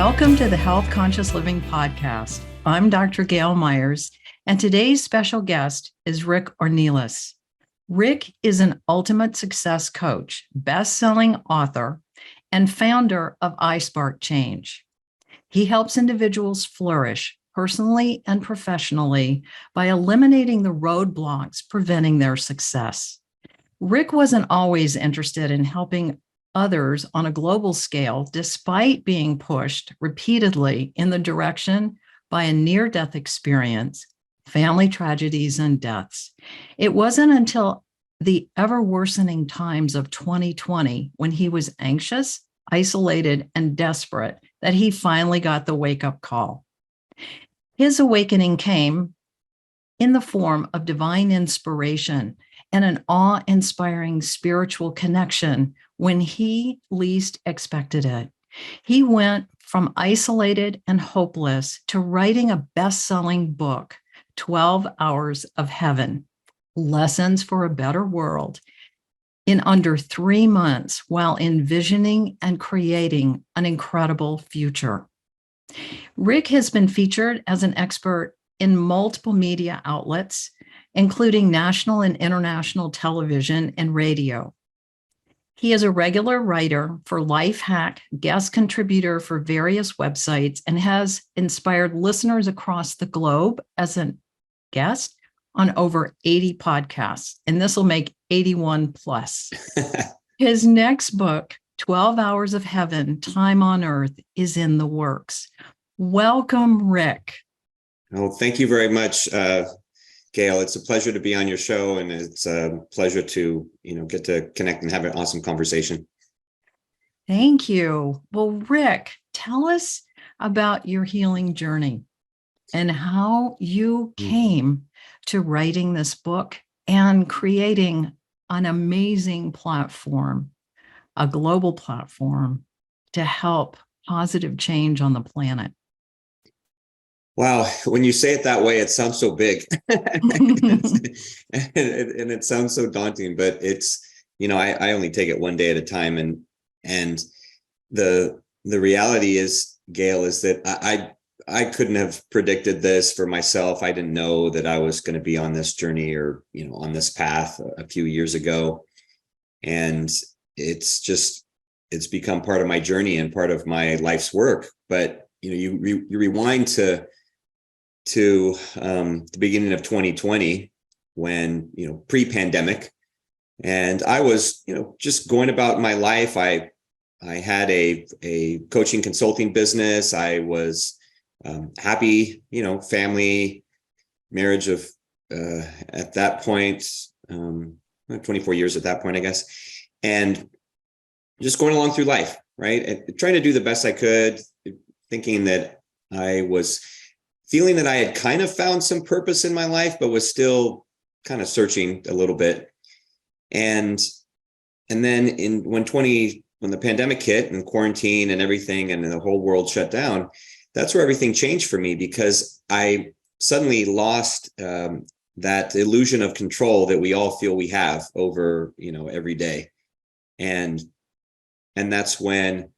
Welcome to the Health Conscious Living Podcast. I'm Dr. Gail Myers, and today's special guest is Rick Ornelas. Rick is an ultimate success coach, best-selling author, and founder of iSpark Change. He helps individuals flourish personally and professionally by eliminating the roadblocks preventing their success. Rick wasn't always interested in helping others on a global scale, despite being pushed repeatedly in the direction by a near-death experience, family tragedies, and deaths. It wasn't until the ever-worsening times of 2020, when he was anxious, isolated, and desperate, that he finally got the wake-up call. His awakening came in the form of divine inspiration and an awe-inspiring spiritual connection when he least expected it. He went from isolated and hopeless to writing a best-selling book, 12 Hours of Heaven, Lessons for a Better World, in under 3 months, while envisioning and creating an incredible future. Rick has been featured as an expert in multiple media outlets, including national and international television and radio. He is a regular writer for Lifehack, guest contributor for various websites, and has inspired listeners across the globe as a guest on over 80 podcasts, and this will make 81 plus. His next book, 12 Hours of Heaven, Time on Earth, is in the works. Welcome, Rick. Oh, thank you very much, Gail. It's a pleasure to be on your show, and it's a pleasure to, get to connect and have an awesome conversation. Thank you. Well, Rick, tell us about your healing journey and how you came to writing this book and creating an amazing platform, a global platform to help positive change on the planet. Wow. When you say it that way, it sounds so big and it sounds so daunting, but it's, I only take it one day at a time. And the reality is, Gail, is that I couldn't have predicted this for myself. I didn't know that I was going to be on this journey or, on this path a few years ago. And it's become part of my journey and part of my life's work. But, you rewind to the beginning of 2020, when, pre-pandemic, and I was, just going about my life. I had a coaching consulting business. I was happy, family, marriage of, at that point, 24 years at that point, I guess, and just going along through life, right? And trying to do the best I could, thinking that I was feeling that I had kind of found some purpose in my life, but was still kind of searching a little bit. And then when the pandemic hit and quarantine and everything, and the whole world shut down, that's where everything changed for me, because I suddenly lost that illusion of control that we all feel we have over, every day. And that's when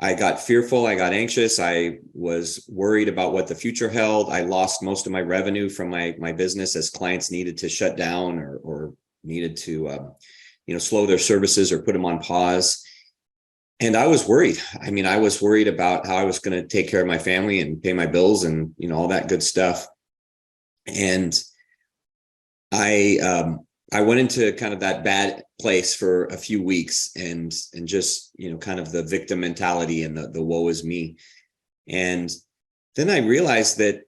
I got fearful. I got anxious. I was worried about what the future held. I lost most of my revenue from my business as clients needed to shut down or needed to, slow their services or put them on pause. And I was worried. I was worried about how I was going to take care of my family and pay my bills and, all that good stuff. And I went into kind of that bad place for a few weeks and just, kind of the victim mentality and the woe is me. And then I realized that,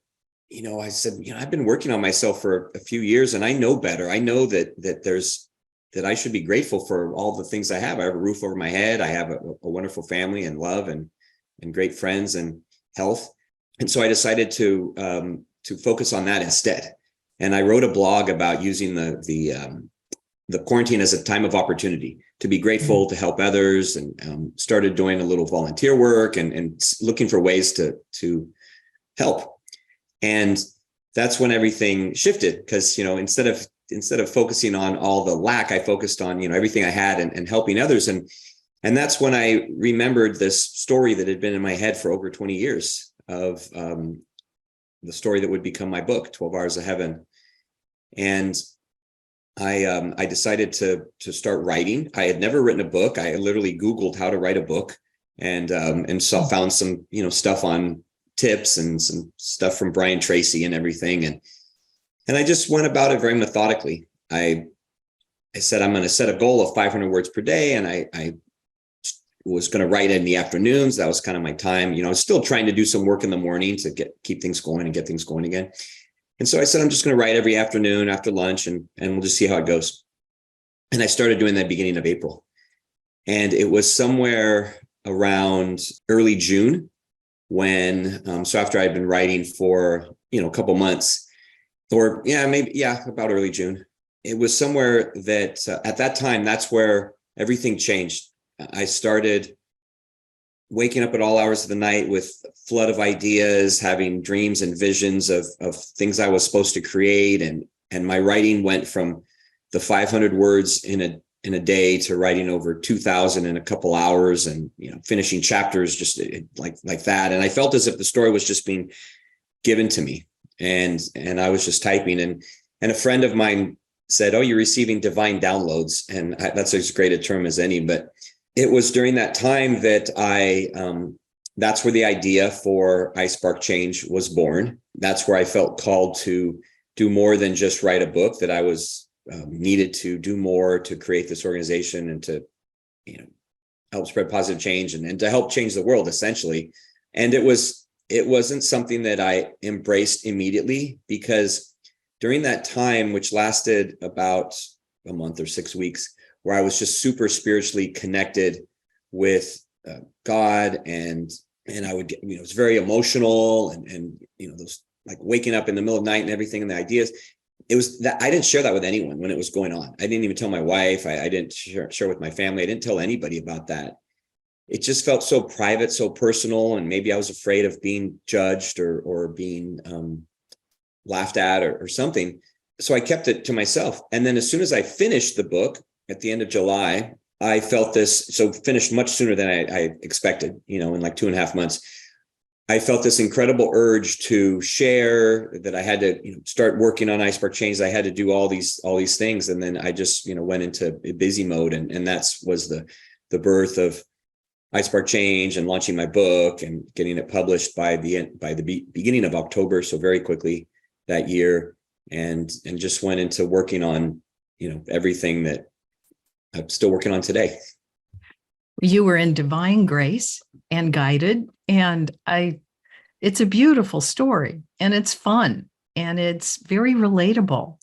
I said, I've been working on myself for a few years and I know better. I know that I should be grateful for all the things I have. I have a roof over my head. I have a wonderful family and love and great friends and health. And so I decided to focus on that instead. And I wrote a blog about using the quarantine as a time of opportunity to be grateful, to help others, and started doing a little volunteer work and looking for ways to help. And that's when everything shifted, because, instead of focusing on all the lack, I focused on, everything I had and helping others. And And that's when I remembered this story that had been in my head for over 20 years of the story that would become my book, 12 Hours of Heaven. And I decided to start writing. I had never written a book. I literally Googled how to write a book and found some, stuff on tips and some stuff from Brian Tracy and everything. And I just went about it very methodically. I said, I'm going to set a goal of 500 words per day. And I was going to write in the afternoons. That was kind of my time. I was still trying to do some work in the morning to keep things going and get things going again. And so I said, I'm just going to write every afternoon after lunch and we'll just see how it goes. And I started doing that beginning of April. And it was somewhere around early June when, so after I'd been writing for, a couple months about early June, it was somewhere that at that time, that's where everything changed. I started waking up at all hours of the night with a flood of ideas, having dreams and visions of things I was supposed to create. And my writing went from the 500 words in a day to writing over 2,000 in a couple hours and, finishing chapters just like that. And I felt as if the story was just being given to me. And I was just typing and a friend of mine said, "Oh, you're receiving divine downloads." And that's as great a term as any, but it was during that time that that's where the idea for iSpark Change was born. That's where I felt called to do more than just write a book, that I was needed to do more to create this organization and to, help spread positive change and to help change the world, essentially. And it wasn't something that I embraced immediately, because during that time, which lasted about a month or 6 weeks, where I was just super spiritually connected with God, and I would get, it was very emotional, and those like waking up in the middle of the night and everything, and the ideas. It was that I didn't share that with anyone when it was going on. I didn't even tell my wife. I didn't share with my family. I didn't tell anybody about that. It just felt so private, so personal, and maybe I was afraid of being judged or being laughed at or something. So I kept it to myself. And then as soon as I finished the book at the end of July, I felt this, so finished much sooner than I expected, in like 2.5 months. I felt this incredible urge to share, that I had to, start working on iSpark Change. I had to do all these things. And then I just, went into a busy mode. And that's was the birth of iSpark Change and launching my book and getting it published by the beginning of October. So very quickly that year, and just went into working on, everything that I'm still working on today. You were in divine grace and guided, and it's a beautiful story, and it's fun, and it's very relatable.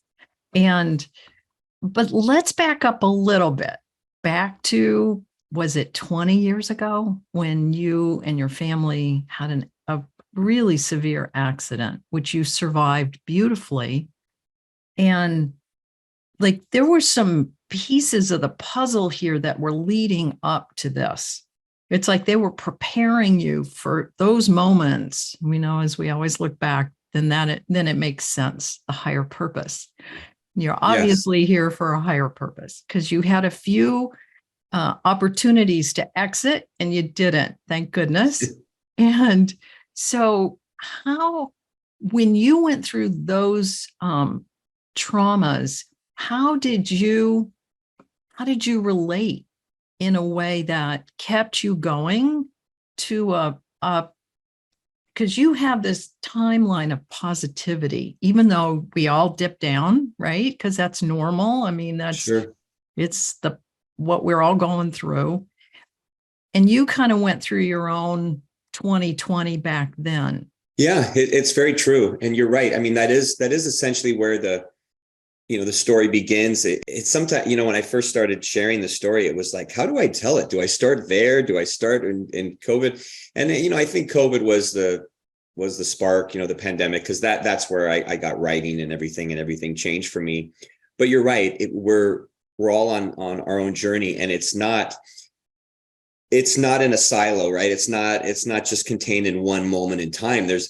But let's back up a little bit, back to, was it 20 years ago when you and your family had a really severe accident, which you survived beautifully. And like, there were some pieces of the puzzle here that were leading up to this. It's like they were preparing you for those moments. As we always look back, then it makes sense, a higher purpose. You're obviously here for a higher purpose, because you had a few opportunities to exit and you didn't, thank goodness. And so when you went through those traumas, how did you relate in a way that kept you going to because you have this timeline of positivity, even though we all dip down, right? Because that's normal. That's sure. It's what we're all going through. And you kind of went through your own 2020 back then. Yeah, it's very true. And you're right. That is essentially where the story begins. It's sometimes, when I first started sharing the story, it was like, how do I tell it? Do I start there? Do I start in COVID? And, I think COVID was the spark, the pandemic, because that's where I got writing and everything changed for me. But you're right. We're all on our own journey, and it's not in a silo, right? It's not just contained in one moment in time. There's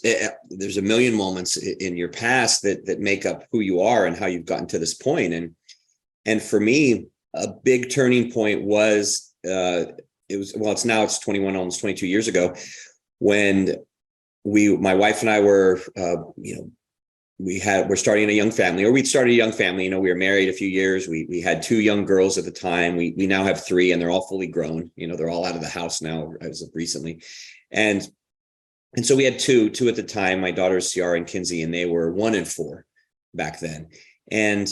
a million moments in your past that make up who you are and how you've gotten to this point. And for me, a big turning point was it's 21, almost 22 years ago, when my wife and I were, we're starting a young family, or we'd started a young family. We were married a few years. We had 2 young girls at the time. We now have 3, and they're all fully grown. They're all out of the house now as of recently. And so we had two at the time, my daughters, Ciara and Kinsey, and they were 1 and 4 back then. And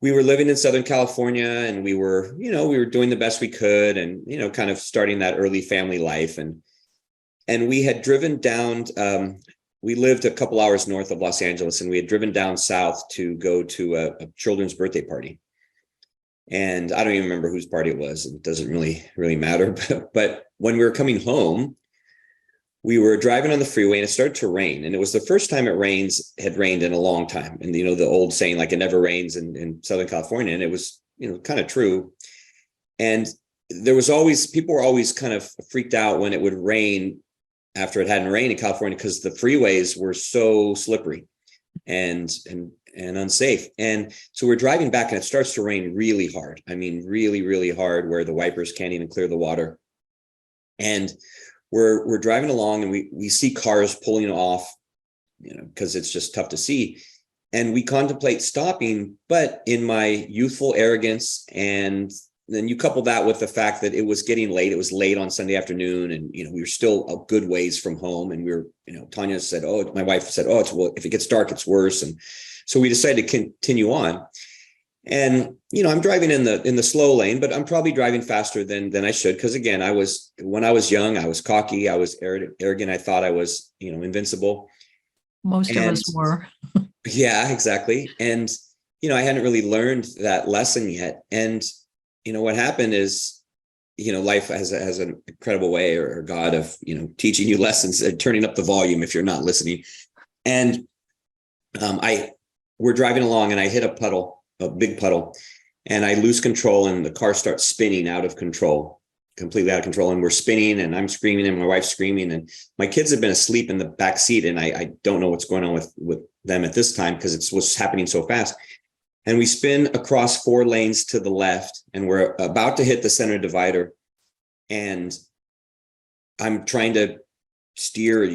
we were living in Southern California, and we were doing the best we could, and, kind of starting that early family life. And we had driven down, we lived a couple hours north of Los Angeles, and we had driven down south to go to a children's birthday party. And I don't even remember whose party it was. It doesn't really matter. But when we were coming home, we were driving on the freeway, and it started to rain. And it was the first time it had rained in a long time. And, the old saying, like, it never rains in Southern California. And it was, kind of true. And people were always kind of freaked out when it would rain after it hadn't rained in California, because the freeways were so slippery and unsafe. And so we're driving back, and it starts to rain really hard. I mean, really, really hard, where the wipers can't even clear the water. And we're driving along, and we see cars pulling off, because it's just tough to see. And we contemplate stopping, but in my youthful arrogance, and then you couple that with the fact that it was getting late. It was late on Sunday afternoon, and we were still a good ways from home. And we were, Tanya said, my wife said, if it gets dark, it's worse. And so we decided to continue on. And, I'm driving in the slow lane, but I'm probably driving faster than I should. Because again, when I was young, I was cocky, I was arrogant. I thought I was, invincible. Most of us were. Yeah, exactly. And, I hadn't really learned that lesson yet. And, what happened is, life has an incredible way, or God of, teaching you lessons, turning up the volume if you're not listening. And we're driving along, and I hit a big puddle, and I lose control, and the car starts spinning completely out of control. And we're spinning, and I'm screaming, and my wife's screaming, and my kids have been asleep in the back seat. And I don't know what's going on with them at this time, because it's what's happening so fast. And we spin across 4 lanes to the left, and we're about to hit the center divider. And I'm trying to steer,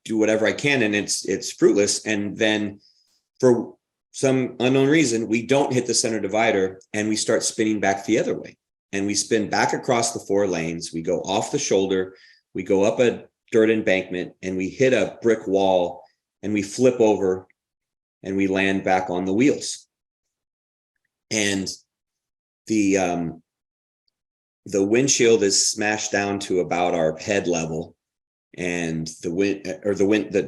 do whatever I can, and it's fruitless. And then for some unknown reason, we don't hit the center divider, and we start spinning back the other way. And we spin back across the 4 lanes. We go off the shoulder, we go up a dirt embankment, and we hit a brick wall, and we flip over, and we land back on the wheels. And the windshield is smashed down to about our head level, and the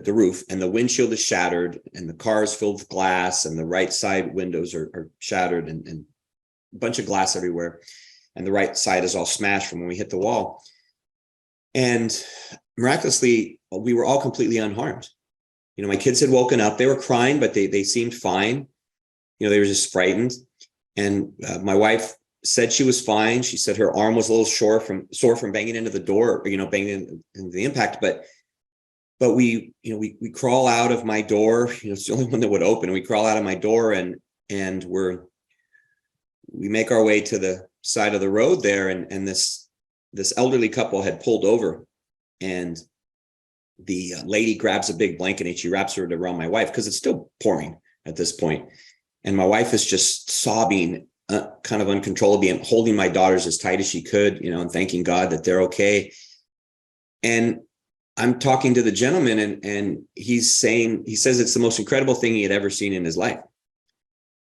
roof, and the windshield is shattered, and the car is filled with glass, and the right side windows are shattered, and a bunch of glass everywhere. And the right side is all smashed from when we hit the wall. And miraculously, we were all completely unharmed. My kids had woken up. They were crying, but they seemed fine. They were just frightened. And my wife said she was fine. She said her arm was a little sore from banging into the door, banging into the impact. But we crawl out of my door. It's the only one that would open. We crawl out of my door, and we make our way to the side of the road there. And this elderly couple had pulled over, and the lady grabs a big blanket, and she wraps it around my wife, because it's still pouring at this point. And my wife is just sobbing, kind of uncontrollably, and holding my daughters as tight as she could, and thanking God that they're okay. And I'm talking to the gentleman, and he says it's the most incredible thing he had ever seen in his life.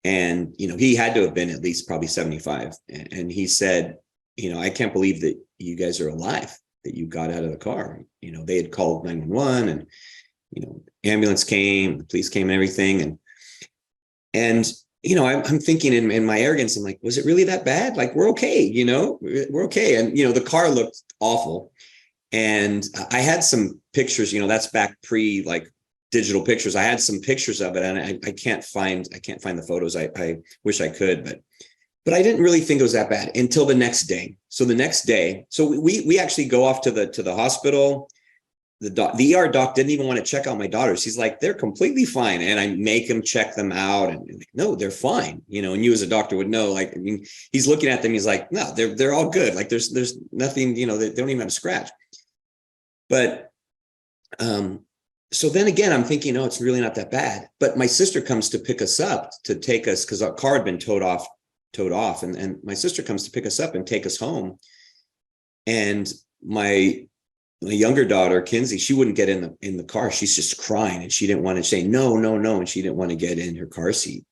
And, he had to have been at least probably 75. And he said, I can't believe that you guys are alive, that you got out of the car. They had called 911, and, ambulance came, the police came, and everything. And I'm thinking in my arrogance, I'm like, was it really that bad? Like, we're okay, we're okay. And, the car looked awful. And I had some pictures, that's back pre like digital pictures. I had some pictures of it, and I can't find the photos. I wish I could, but I didn't really think it was that bad until the next day. So the next day, we actually go off to the hospital. the ER doc didn't even want to check out my daughters. He's like, they're completely fine. And I make him check them out and like, no, they're fine. You know, and you as a doctor would know, like, I mean, he's looking at them. He's like, no, they're all good. Like there's nothing, you know, they don't even have a scratch. But, so then again, I'm thinking, oh, it's really not that bad. But my sister comes to pick us up to take us because our car had been towed off. And my sister comes to pick us up and take us home. And my younger daughter, Kinsey, she wouldn't get in the car. She's just crying and she didn't want to say no. And she didn't want to get in her car seat.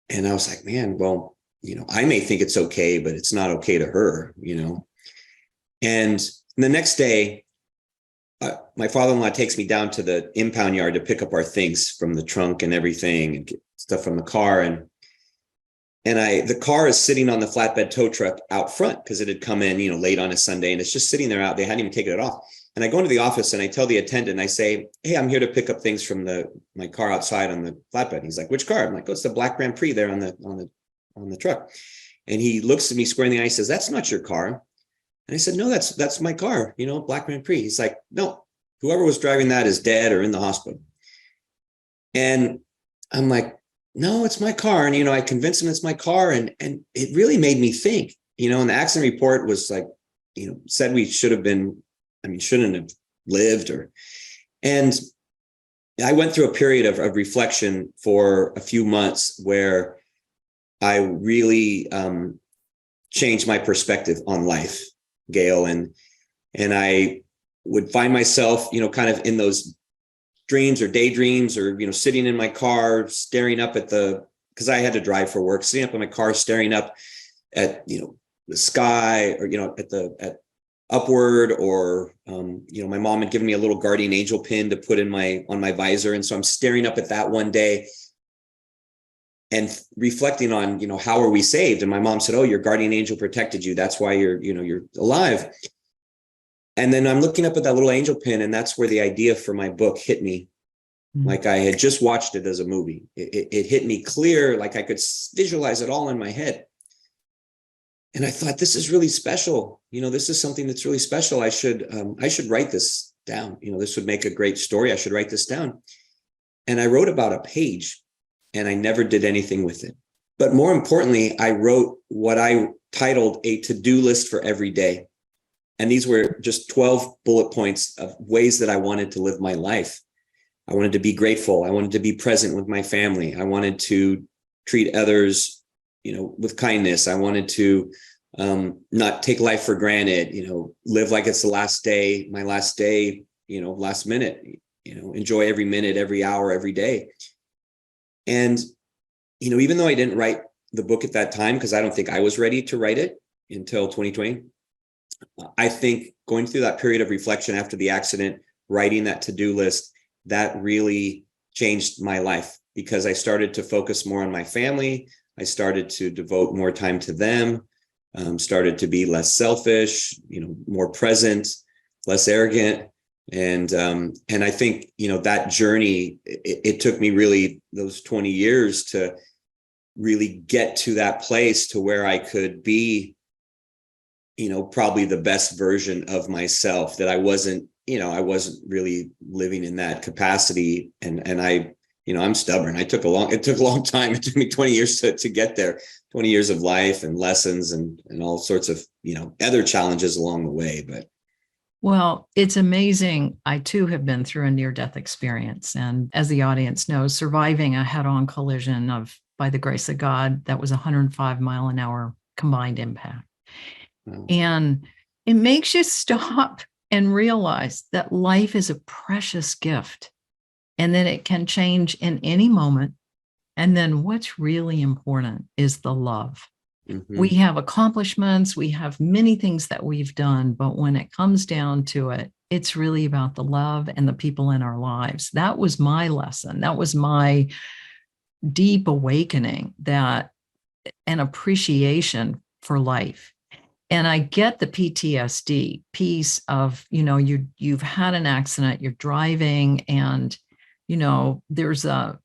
And I was like, man, well, you know, I may think it's okay, but it's not okay to her, you know. And the next day, my father-in-law takes me down to the impound yard to pick up our things from the trunk and everything and get stuff from the car. And the car is sitting on the flatbed tow truck out front because it had come in, you know, late on a Sunday and it's just sitting there out. They hadn't even taken it off. And I go into the office and I tell the attendant, I say, hey, I'm here to pick up things from my car outside on the flatbed. And he's like, which car? I'm like, oh, it's the black Grand Prix there on the truck. And he looks at me square in the eye and says, that's not your car. And I said, no, that's my car, you know, black Grand Prix. He's like, no, whoever was driving that is dead or in the hospital. And I'm like, no, it's my car. And, you know, I convinced him it's my car. And it really made me think, you know, and the accident report was like, you know, said we shouldn't have lived and I went through a period of reflection for a few months where I really changed my perspective on life, Gail. And I would find myself, you know, kind of in those dreams or daydreams or, you know, sitting in my car, staring up at because I had to drive for work, sitting up in my car, staring up at, you know, the sky or, you know, at upward or, you know, my mom had given me a little guardian angel pin to put on my visor. And so I'm staring up at that one day and reflecting on, you know, how are we saved? And my mom said, oh, your guardian angel protected you. That's why you're alive. And then I'm looking up at that little angel pin, and that's where the idea for my book hit me. Like I had just watched it as a movie. It hit me clear, like I could visualize it all in my head. And I thought, this is really special. You know, this is something that's really special. I should write this down. You know, this would make a great story. I should write this down. And I wrote about a page, and I never did anything with it. But more importantly, I wrote what I titled a to-do list for every day. And these were just 12 bullet points of ways that I wanted to live my life. I wanted to be grateful. I wanted to be present with my family. I wanted to treat others, you know, with kindness. I wanted to not take life for granted, you know, live like it's the last day, my last day, you know, last minute, you know, enjoy every minute, every hour, every day. And, you know, even though I didn't write the book at that time, because I don't think I was ready to write it until 2020, I think going through that period of reflection after the accident, writing that to-do list, that really changed my life because I started to focus more on my family. I started to devote more time to them, started to be less selfish, you know, more present, less arrogant. And I think, you know, that journey, it took me really those 20 years to really get to that place to where I could be, you know, probably the best version of myself, that I wasn't really living in that capacity. And I, you know, I'm stubborn. It took a long time. It took me 20 years to get there, 20 years of life and lessons and all sorts of, you know, other challenges along the way. But well, it's amazing. I too have been through a near-death experience. And as the audience knows, surviving a head-on collision by the grace of God, that was 105 mile an hour combined impact. Wow. And it makes you stop and realize that life is a precious gift and that it can change in any moment. And then what's really important is the love. Mm-hmm. We have accomplishments, we have many things that we've done, but when it comes down to it, it's really about the love and the people in our lives. That was my lesson. That was my deep awakening, that an appreciation for life. And I get the PTSD piece of, you know, you've had an accident, you're driving, and, you know, there's a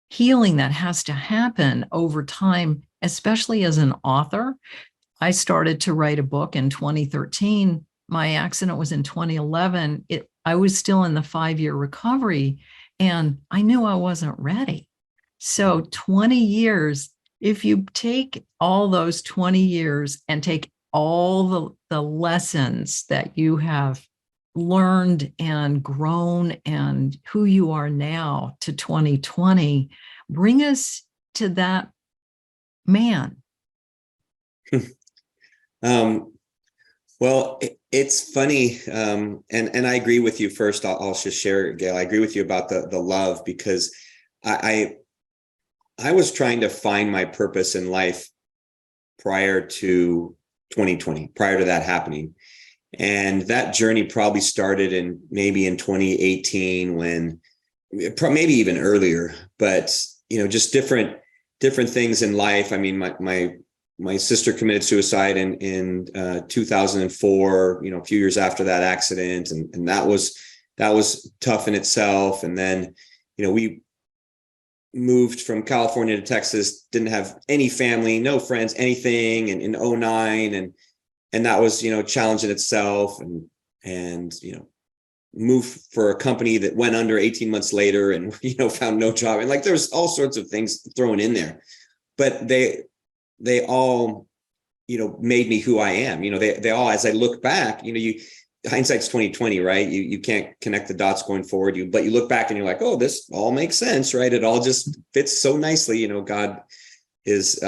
healing that has to happen over time, especially as an author. I started to write a book in 2013 my accident was in 2011, I was still in the 5-year recovery, and I knew I wasn't ready. So 20 years, if you take all those 20 years and take all the lessons that you have learned and grown and who you are now to 2020, bring us to that man. Well, it's funny, and I agree with you. First, I'll just share, Gail. I agree with you about the love, because I was trying to find my purpose in life prior to 2020, prior to that happening. And that journey probably started in 2018, when maybe even earlier, but just different things in life. I mean, my sister committed suicide in 2004, a few years after that accident. And that was tough in itself. And then, we moved from California to Texas, didn't have any family, no friends, anything. And in 2009, and that was, a challenge in itself, and moved for a company that went under 18 months later, and, found no job. And there's all sorts of things thrown in there, but they all, made me who I am. They all, as I look back, hindsight's 2020, right? You can't connect the dots going forward, but you look back and you're like, oh, this all makes sense, right? It all just fits so nicely. God is,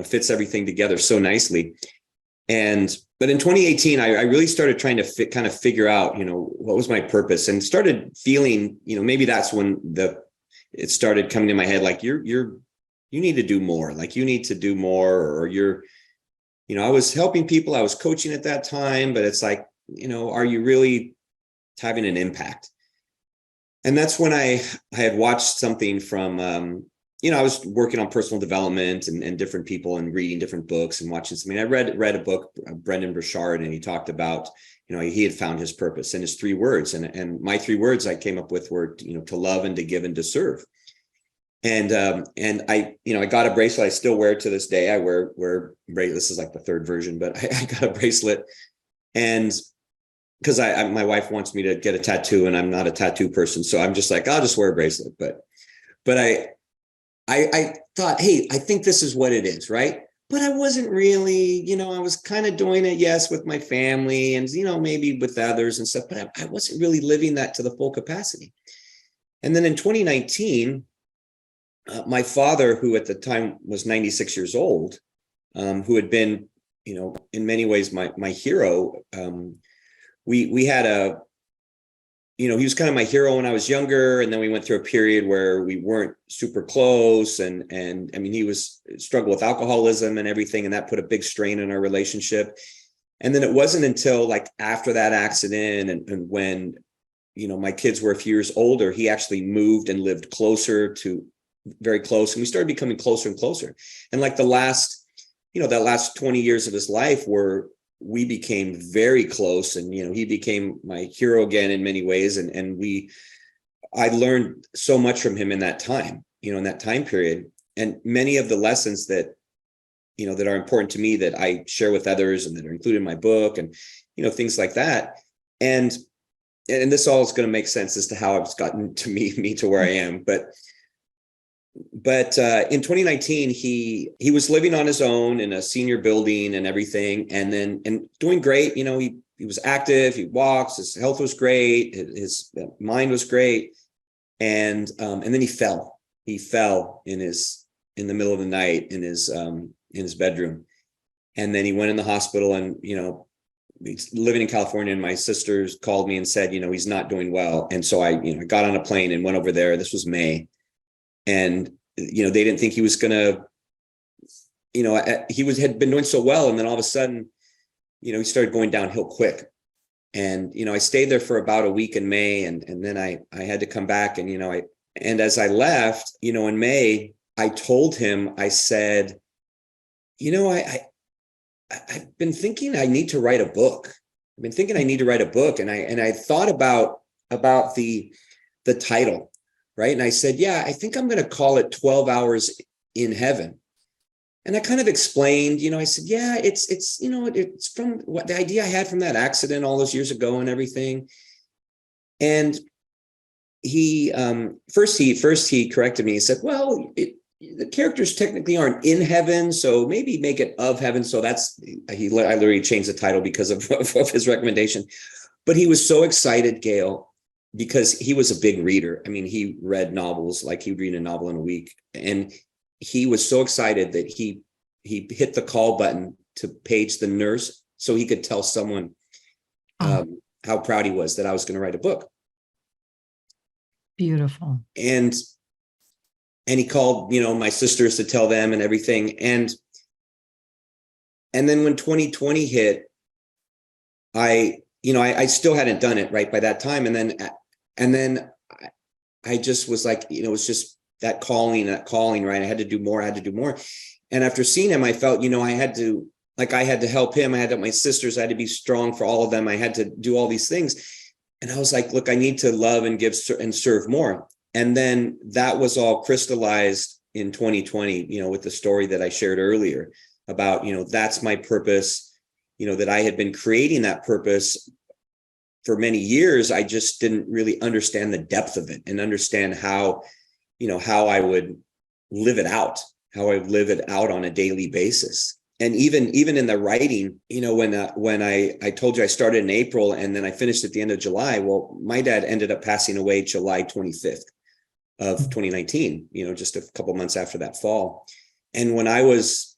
fits everything together so nicely. But in 2018, I really started trying to kind of figure out, what was my purpose, and started feeling, maybe that's when it started coming in my head, like you need to do more, you need to do more, or I was helping people, I was coaching at that time, but it's like, are you really having an impact? And that's when I had watched something from, I was working on personal development and different people, and reading different books and watching something. I read a book, Brendan Burchard, and he talked about, he had found his purpose and his 3 words. And my 3 words I came up with were, to love and to give and to serve. And I got a bracelet. I still wear it to this day. I wear bracelet. This is like the 3rd version, but I got a bracelet. And because my wife wants me to get a tattoo, and I'm not a tattoo person. So I'm just like, I'll just wear a bracelet. But I thought, hey, I think this is what it is, right? But I wasn't really, I was kind of doing it, yes, with my family and, maybe with others and stuff, but I wasn't really living that to the full capacity. And then in 2019, my father, who at the time was 96 years old, who had been, in many ways my hero, we had he was kind of my hero when I was younger. And then we went through a period where we weren't super close. And I mean, he struggled with alcoholism and everything, and that put a big strain on our relationship. And then it wasn't until after that accident and when, my kids were a few years older, he actually moved and lived very close. And we started becoming closer and closer. And that last 20 years of his life we became very close, and, he became my hero again in many ways. And I learned so much from him in that time, in that time period, and many of the lessons that, that are important to me that I share with others and that are included in my book, and, things like that. And this all is going to make sense as to how I've gotten to me to where I am. But in 2019, he was living on his own in a senior building and everything, and doing great. He was active, he walks, his health was great, his mind was great. And then he fell in the middle of the night in his bedroom. And then he went in the hospital, and, he's living in California, and my sisters called me and said, he's not doing well. And so I got on a plane and went over there. This was May. And, they didn't think he was going to, had been doing so well. And then all of a sudden, he started going downhill quick. And, I stayed there for about a week in May. And then I had to come back, and, and as I left, in May, I told him, I said, I've been thinking I need to write a book. I've been thinking I need to write a book. And I thought about the title. Right. And I said, yeah, I think I'm going to call it 12 Hours in Heaven. And I kind of explained, I said, yeah, it's from what the idea I had from that accident all those years ago and everything. And he first he corrected me. He said, well, the characters technically aren't in heaven, so maybe make it of heaven. So I literally changed the title because of his recommendation. But he was so excited, Gail, because he was a big reader. I mean, he read novels like he'd read a novel in a week. And he was so excited that he hit the call button to page the nurse so he could tell someone how proud he was that I was going to write a book. Beautiful. And he called, my sisters to tell them and everything. And then when 2020 hit, I still hadn't done it right by that time. And then I just was like, it was just that calling, right? I had to do more. And after seeing him, I felt, I had to help him. I had to help my sisters. I had to be strong for all of them. I had to do all these things. And I was like, look, I need to love and give and serve more. And then that was all crystallized in 2020, with the story that I shared earlier about, that's my purpose, that I had been creating that purpose for many years. I just didn't really understand the depth of it and understand how I would live it out, on a daily basis. And even in the writing, when I told you I started in April and then I finished at the end of July, well, my dad ended up passing away July 25th of 2019, just a couple months after that fall. And when I was,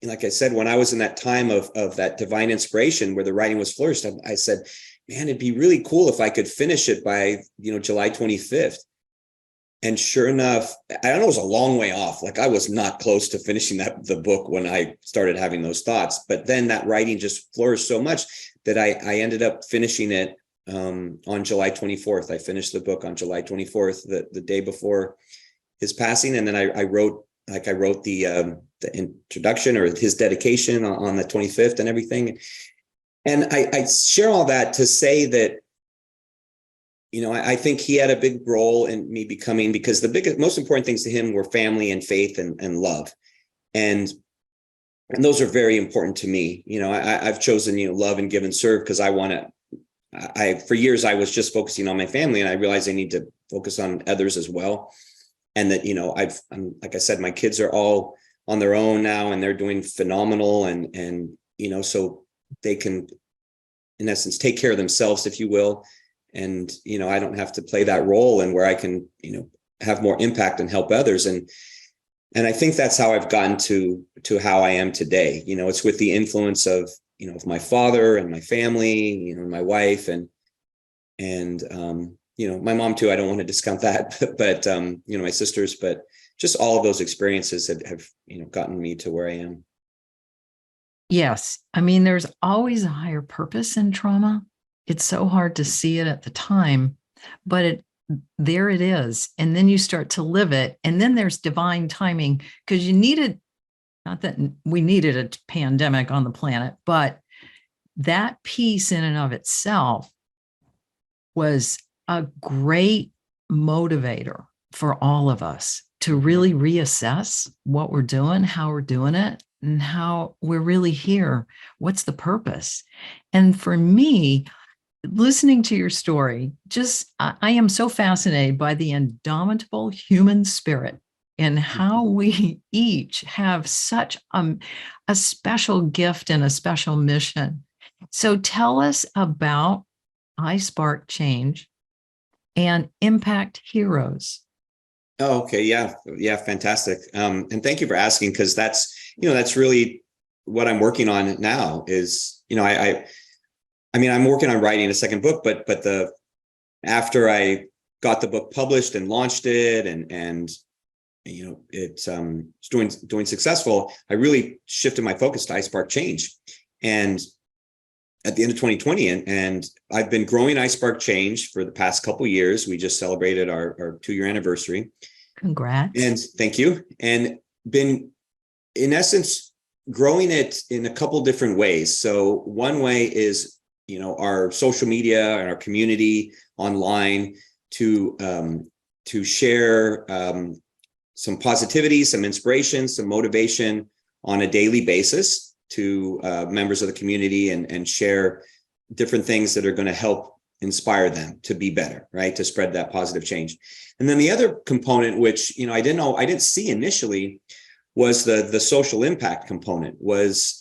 like I said, when I was in that time of that divine inspiration where the writing was flourished, I said, man, it'd be really cool if I could finish it by, July 25th. And sure enough, I don't know, it was a long way off. Like I was not close to finishing the book when I started having those thoughts. But then that writing just flourished so much that I ended up finishing it on July 24th. I finished the book on July 24th, the day before his passing. And then I wrote the introduction or his dedication on the 25th and everything. And I share all that to say that, I think he had a big role in me becoming, because the most important things to him were family and faith and love. And those are very important to me. I've chosen, love and give and serve because for years I was just focusing on my family, and I realized I need to focus on others as well. And that, I'm like I said, my kids are all on their own now and they're doing phenomenal. And so they can, in essence, take care of themselves, if you will. And, I don't have to play that role, and where I can, have more impact and help others. And I think that's how I've gotten to how I am today. It's with the influence of, of my father and my family, my wife and my mom too. I don't want to discount that, but my sisters, but just all of those experiences that have, gotten me to where I am. Yes. I mean, there's always a higher purpose in trauma. It's so hard to see it at the time, but there it is. And then you start to live it. And then there's divine timing, because not that we needed a pandemic on the planet, but that piece in and of itself was a great motivator for all of us to really reassess what we're doing, how we're doing it, and how we're really here. What's the purpose? And for me, listening to your story, I am so fascinated by the indomitable human spirit and how we each have such a special gift and a special mission. So tell us about I Spark Change and Impact Heroes. Oh, okay. Yeah. Fantastic. And thank you for asking, because that's really what I'm working on now is, I'm working on writing a second book, but after I got the book published and launched it and it's doing successful, I really shifted my focus to I Spark Change. And at the end of 2020, and I've been growing I Spark Change for the past couple of years. We just celebrated our 2-year anniversary. Congrats. And thank you. And been, in essence, growing it in a couple different ways. So one way is, our social media and our community online to share some positivity, some inspiration, some motivation on a daily basis to members of the community and share different things that are going to help inspire them to be better, right? To spread that positive change. And then the other component, which, I didn't see initially, was the social impact component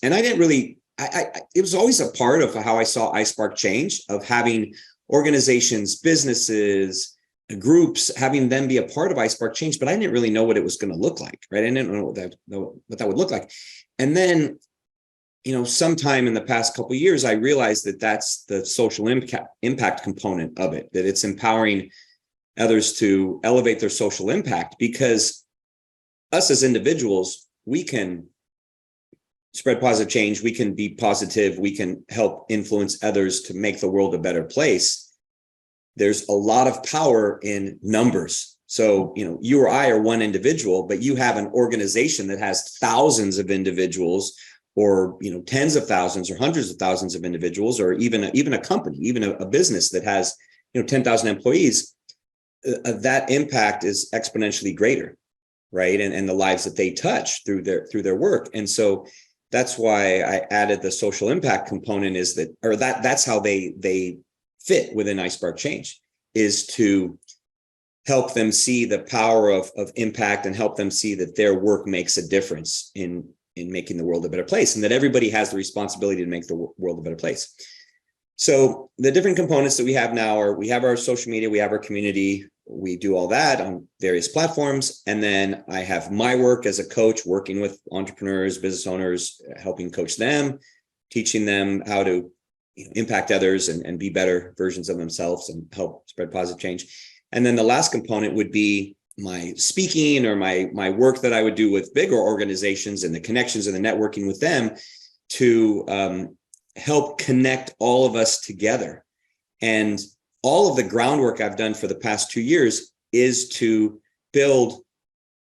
and I didn't really, it was always a part of how I saw iSpark change, of having organizations, businesses, groups, having them be a part of iSpark change, but I didn't really know what it was going to look like, right? I didn't know what that would look like. And then, sometime in the past couple of years, I realized that that's the social impact component of it, that it's empowering others to elevate their social impact, because us as individuals, we can spread positive change. We can be positive. We can help influence others to make the world a better place. There's a lot of power in numbers. So, you or I are one individual, but you have an organization that has thousands of individuals, or, tens of thousands or hundreds of thousands of individuals, or even a company, even a business that has, 10,000 employees. That impact is exponentially greater, right? And the lives that they touch through their work. And so that's why I added the social impact component, that's how they fit within iSpark Change, is to help them see the power of impact and help them see that their work makes a difference in making the world a better place, and that everybody has the responsibility to make the world a better place. So the different components that we have now are, we have our social media, we have our community, we do all that on various platforms. And then I have my work as a coach, working with entrepreneurs, business owners, helping coach them, teaching them how to impact others and be better versions of themselves and help spread positive change. And then the last component would be my speaking, or my work that I would do with bigger organizations, and the connections and the networking with them to help connect all of us together. And all of the groundwork I've done for the past 2 years is to build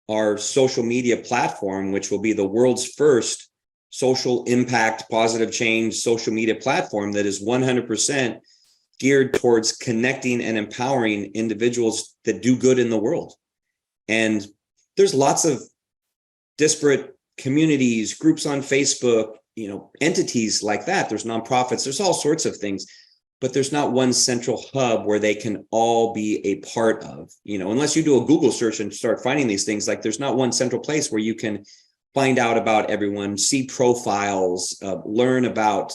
our social media platform, which will be the world's first social impact, positive change social media platform that is 100% geared towards connecting and empowering individuals that do good in the world. And there's lots of disparate communities, groups on Facebook, entities like that. There's nonprofits, there's all sorts of things, but there's not one central hub where they can all be a part of, unless you do a Google search and start finding these things. Like, there's not one central place where you can find out about everyone, see profiles, learn about,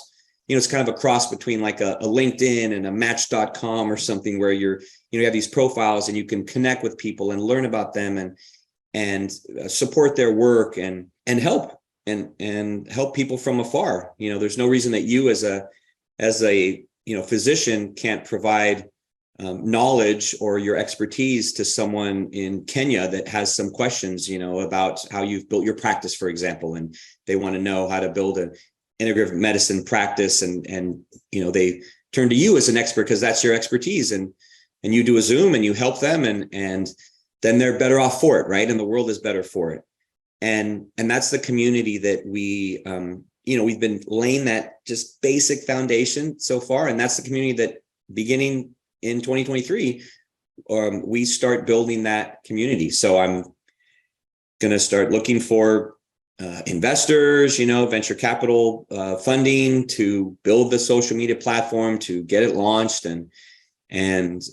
it's kind of a cross between like a LinkedIn and a Match.com or something, where you have these profiles and you can connect with people and learn about them and support their work and help and help people from afar. There's no reason that you as a physician can't provide knowledge or your expertise to someone in Kenya that has some questions, about how you've built your practice, for example, and they want to know how to build an integrative medicine practice, and they turn to you as an expert because that's your expertise, and you do a Zoom and you help them, and then they're better off for it, right? And the world is better for it. And that's the community that we we've been laying that just basic foundation so far, and that's the community that, beginning in 2023, we start building that community. So I'm going to start looking for investors, venture capital funding to build the social media platform, to get it launched, and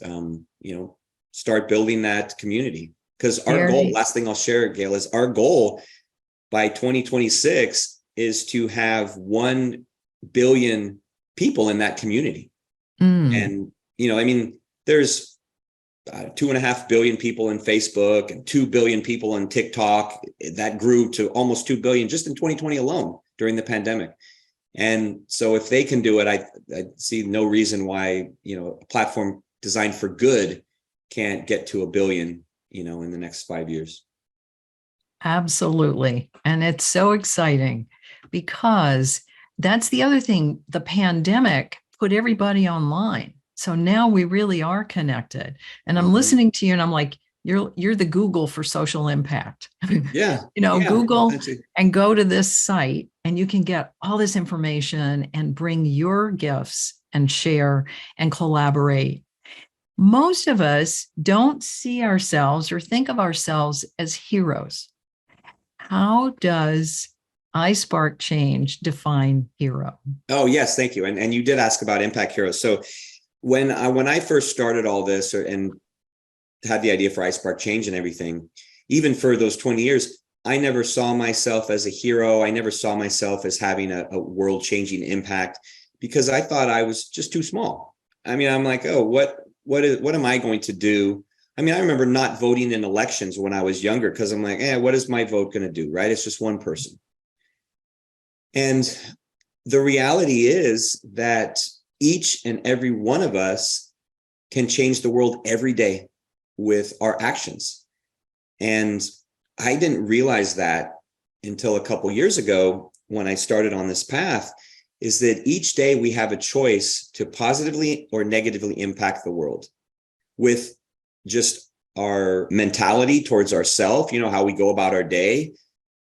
start building that community. Because our goal, last thing I'll share, Gail, is our goal by 2026 is to have 1 billion people in that community. And, there's 2.5 billion people in Facebook and 2 billion people on TikTok. That grew to almost 2 billion just in 2020 alone during the pandemic. And so if they can do it, I see no reason why, a platform designed for good can't get to 1 billion, in the next 5 years. Absolutely. And it's so exciting, because that's the other thing. The pandemic put everybody online. So now we really are connected. And I'm listening to you and I'm like, you're the Google for social impact. Yeah. Google and go to this site and you can get all this information and bring your gifts and share and collaborate. Most of us don't see ourselves or think of ourselves as heroes. How does iSpark change, define hero. Oh, yes, thank you. And you did ask about impact heroes. So when I first started all this and had the idea for iSpark change and everything, even for those 20 years, I never saw myself as a hero. I never saw myself as having a world-changing impact because I thought I was just too small. I mean, I'm like, oh, what am I going to do? I mean, I remember not voting in elections when I was younger because I'm like, what is my vote going to do? Right? It's just one person. And the reality is that each and every one of us can change the world every day with our actions. And I didn't realize that until a couple years ago when I started on this path, is that each day we have a choice to positively or negatively impact the world with just our mentality towards ourselves, how we go about our day,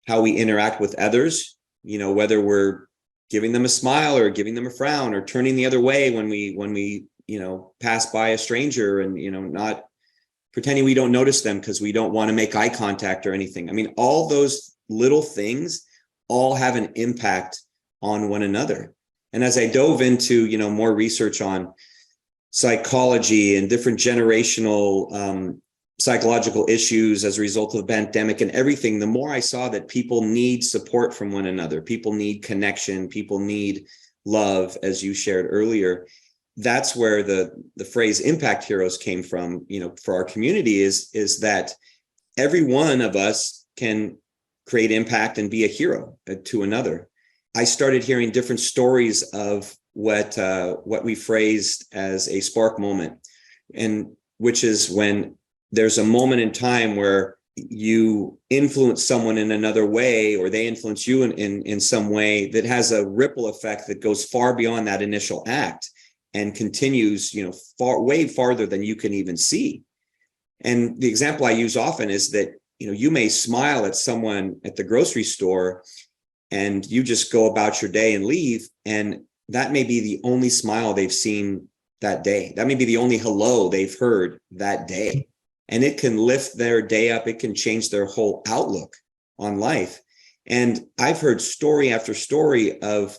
how we interact with others, whether we're giving them a smile or giving them a frown or turning the other way when we pass by a stranger and, not pretending we don't notice them because we don't want to make eye contact or anything. I mean, all those little things all have an impact on one another. And as I dove into, more research on psychology and different generational psychological issues as a result of the pandemic and everything, the more I saw that people need support from one another. People need connection. People need love, as you shared earlier. That's where the phrase impact heroes came from, for our community is that every one of us can create impact and be a hero to another. I started hearing different stories of what we phrased as a spark moment, and which is when there's a moment in time where you influence someone in another way, or they influence you in some way that has a ripple effect that goes far beyond that initial act and continues, way farther than you can even see. And the example I use often is that, you may smile at someone at the grocery store and you just go about your day and leave. And that may be the only smile they've seen that day. That may be the only hello they've heard that day. And it can lift their day up. It can change their whole outlook on life. And I've heard story after story of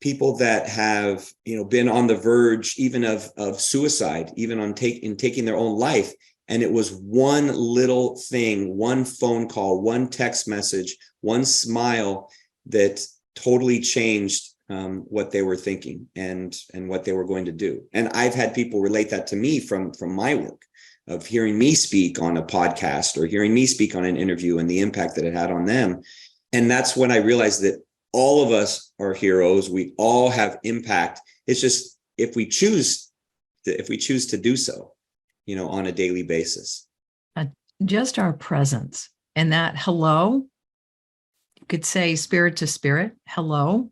people that have, been on the verge even of suicide, even in taking their own life. And it was one little thing, one phone call, one text message, one smile that totally changed what they were thinking and what they were going to do. And I've had people relate that to me from my work of hearing me speak on a podcast or hearing me speak on an interview and the impact that it had on them. And that's when I realized that all of us are heroes. We all have impact. It's just if we choose to do so, on a daily basis. Just our presence and that hello, you could say spirit to spirit, hello,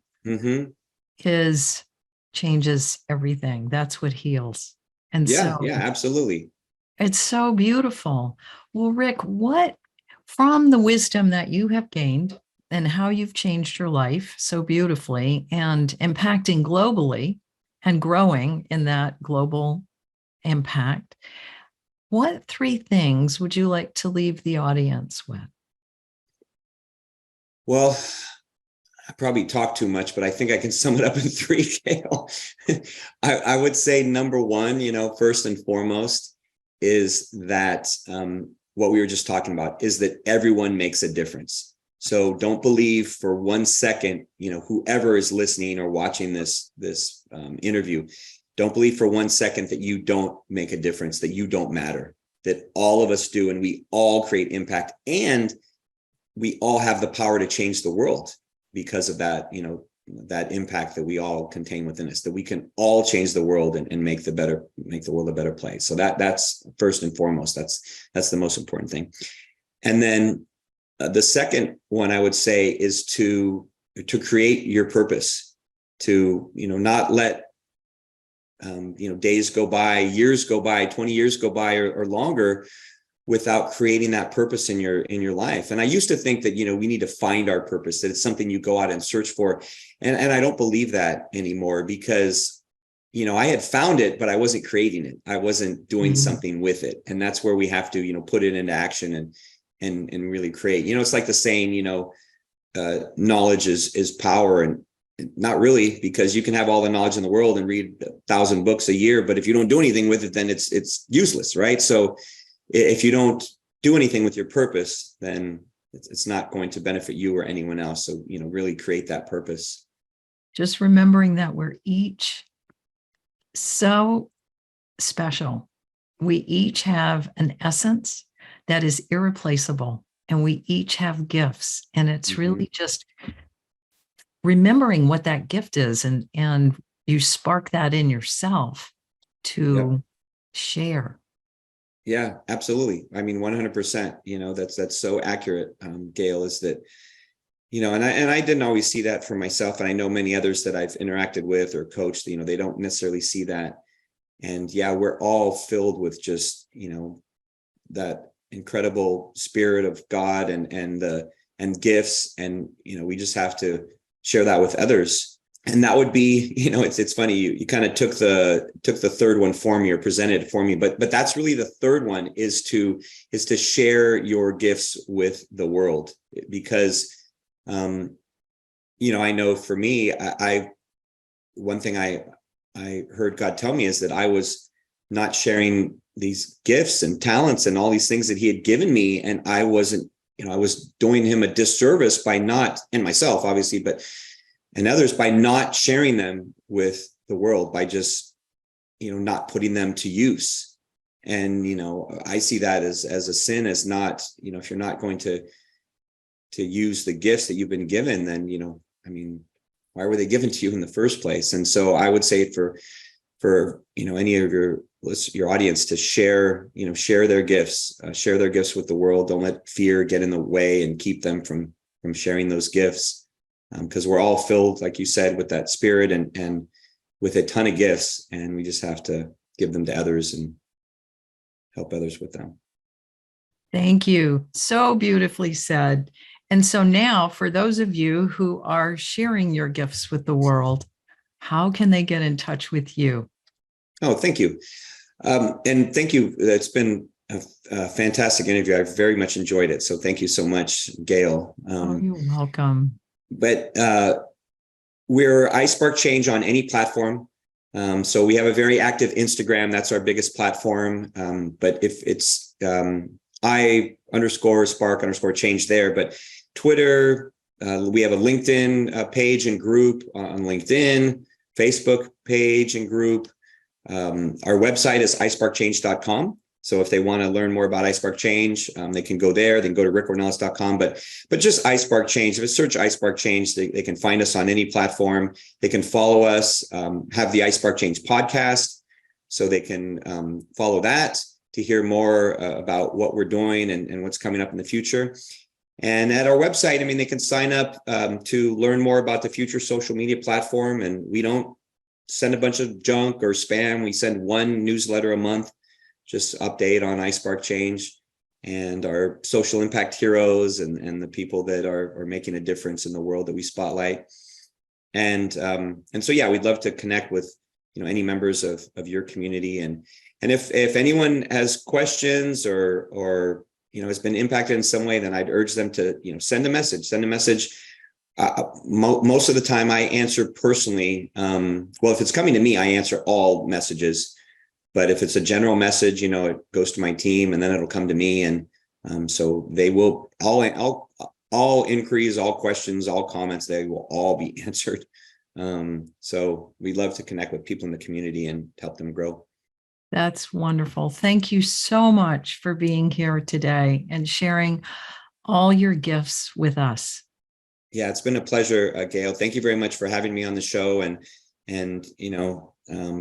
changes everything. That's what heals. And yeah, absolutely. It's so beautiful. Well, Rick, what from the wisdom that you have gained and how you've changed your life so beautifully and impacting globally and growing in that global impact, what 3 things would you like to leave the audience with? Well, I probably talk too much, but I think I can sum it up in 3, Gail. I would say number 1, first and foremost, is that what we were just talking about is that everyone makes a difference. So don't believe for 1 second, whoever is listening or watching this interview, don't believe for 1 second that you don't make a difference, that you don't matter, that all of us do, and we all create impact, and we all have the power to change the world because of that, that impact that we all contain within us, that we can all change the world and make the world a better place. So that's first and foremost, that's the most important thing. And then the second one I would say is to create your purpose, to, not let, days go by, years go by, 20 years go by or longer without creating that purpose in your life. And I used to think that, we need to find our purpose, that it's something you go out and search for. And I don't believe that anymore because, I had found it, but I wasn't creating it. I wasn't doing something with it. And that's where we have to, put it into action and really create. It's like the saying, knowledge is power, and not really, because you can have all the knowledge in the world and read 1,000 books a year, but if you don't do anything with it, then it's useless, right? So if you don't do anything with your purpose, then it's not going to benefit you or anyone else. So, really create that purpose. Just remembering that we're each so special. We each have an essence that is irreplaceable, and we each have gifts. And it's really just remembering what that gift is, and you spark that in yourself to share. Yeah, absolutely. I mean, 100%, that's so accurate. Gail, is that, and I didn't always see that for myself. And I know many others that I've interacted with or coached, they don't necessarily see that. And yeah, we're all filled with just, that incredible spirit of God and gifts. And, we just have to share that with others. And that would be, it's funny, you kind of took the third one for me, or presented it for me, but that's really the third one, is to share your gifts with the world. Because, I know for me, one thing I heard God tell me is that I was not sharing these gifts and talents and all these things that he had given me. And I wasn't, I was doing him a disservice by not, and myself obviously, and others, by not sharing them with the world, by just, not putting them to use. And, I see that as a sin, as not, if you're not going to use the gifts that you've been given, then, why were they given to you in the first place? And so I would say for any of your audience to share their gifts, with the world. Don't let fear get in the way and keep them from sharing those gifts. Because we're all filled, like you said, with that spirit and with a ton of gifts, and we just have to give them to others and help others with them. Thank you. So beautifully said. And so now, for those of you who are sharing your gifts with the world, how can they get in touch with you? Oh, thank you. And thank you. It's been a fantastic interview. I've very much enjoyed it. So thank you so much, Gail. You're welcome. But we're iSpark Change on any platform. So we have a very active Instagram. That's our biggest platform. But if it's I_spark_change there, but Twitter, we have a LinkedIn page and group on LinkedIn, Facebook page and group. Our website is isparkchange.com. So if they want to learn more about iSpark Change, they can go there. They can go to rickornelas.com, but just iSpark Change. If it's search iSpark Change, they can find us on any platform. They can follow us, have the iSpark Change podcast, so they can follow that to hear more about what we're doing and what's coming up in the future. And at our website, they can sign up to learn more about the future social media platform. And we don't send a bunch of junk or spam. We send one newsletter a month, just update on iSpark Change and our social impact heroes and the people that are making a difference in the world that we spotlight. And so, yeah, we'd love to connect with, any members of your community. And if anyone has questions or has been impacted in some way, then I'd urge them to, send a message. Most of the time I answer personally. Well, if it's coming to me, I answer all messages. But if it's a general message, it goes to my team, and then it'll come to me. And so they will all inquiries, all questions, all comments, they will all be answered. So we'd love to connect with people in the community and help them grow. That's wonderful. Thank you so much for being here today and sharing all your gifts with us. Yeah, it's been a pleasure, Gail. Thank you very much for having me on the show. And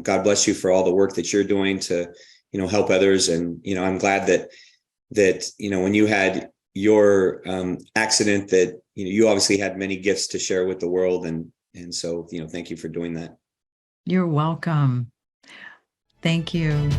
God bless you for all the work that you're doing to, help others. And, I'm glad that, when you had your accident, that, you obviously had many gifts to share with the world. And so, thank you for doing that. You're welcome. Thank you.